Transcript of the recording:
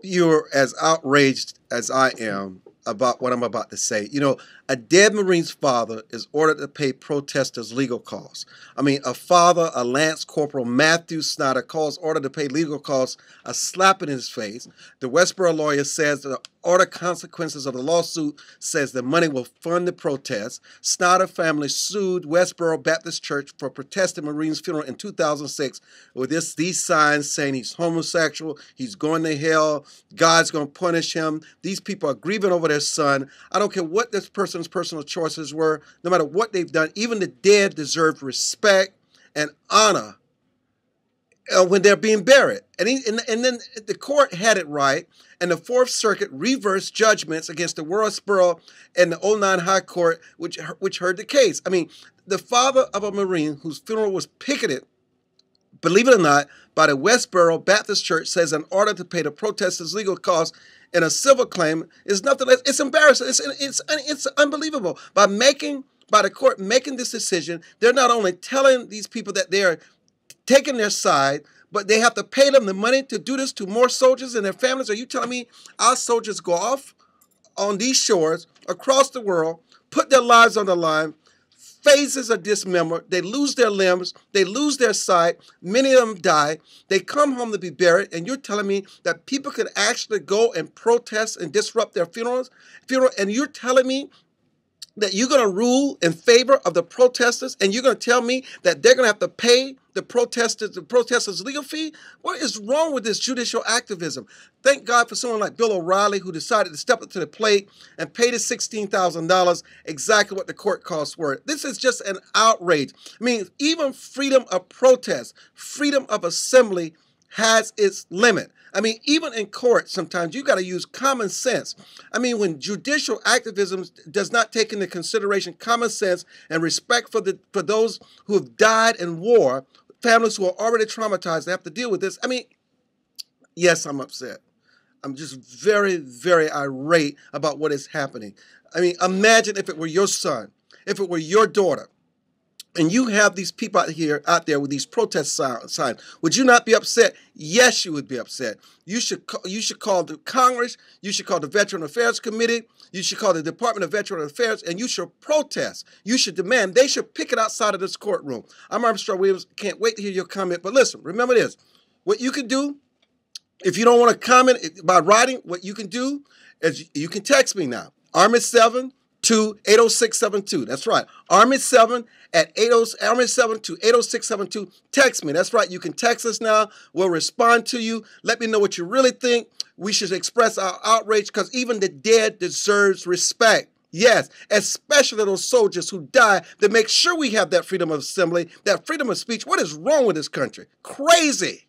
You're as outraged as I am about what I'm about to say. You know, a dead Marine's father is ordered to pay protesters legal costs. I mean, a father, a Lance Corporal Matthew Snyder, calls ordered to pay legal costs a slap in his face. The Westboro lawyer says the order consequences of the lawsuit says the money will fund the protest. Snyder family sued Westboro Baptist Church for protesting Marine's funeral in 2006 with these signs saying he's homosexual, he's going to hell, God's going to punish him. These people are grieving over their son. I don't care what this person's personal choices were, no matter what they've done. Even the dead deserve respect and honor when they're being buried. And then the court had it right, and the Fourth Circuit reversed judgments against the Westboro and the '09 High Court, which heard the case. I mean, the father of a Marine whose funeral was picketed, believe it or not, by the Westboro Baptist Church, says in order to pay the protesters' legal costs in a civil claim is nothing less. It's embarrassing. It's unbelievable. By the court making this decision, they're not only telling these people that they're taking their side, but they have to pay them the money to do this to more soldiers and their families. Are you telling me our soldiers go off on these shores across the world, put their lives on the line, phases are dismembered, they lose their limbs, they lose their sight, many of them die, they come home to be buried, and you're telling me that people can actually go and protest and disrupt their funeral, and you're telling me that you're going to rule in favor of the protesters, and you're going to tell me that they're going to have to pay the protesters' legal fee? What is wrong with this judicial activism? Thank God for someone like Bill O'Reilly, who decided to step up to the plate and pay the $16,000, exactly what the court costs were. This is just an outrage. I mean, even freedom of protest, freedom of assembly has its limit. I mean, even in court, sometimes you got to use common sense. I mean, when judicial activism does not take into consideration common sense and respect for those who have died in war, families who are already traumatized, they have to deal with this. I mean, yes, I'm upset. I'm just very, very irate about what is happening. I mean, imagine if it were your son, if it were your daughter, and you have these people out there with these protest signs. Would you not be upset? Yes, you would be upset. You should call the Congress. You should call the Veteran Affairs Committee. You should call the Department of Veteran Affairs, and you should protest. You should demand. They should pick it outside of this courtroom. I'm Armstrong Williams. Can't wait to hear your comment. But listen, remember this. What you can do, if you don't want to comment by writing, what you can do is you can text me now. Army 7 to 80672. That's right. Army 7 at 80 Army 7 to 80672. Text me. That's right. You can text us now. We'll respond to you. Let me know what you really think. We should express our outrage because even the dead deserves respect. Yes, especially those soldiers who die, to make sure we have that freedom of assembly, that freedom of speech. What is wrong with this country? Crazy.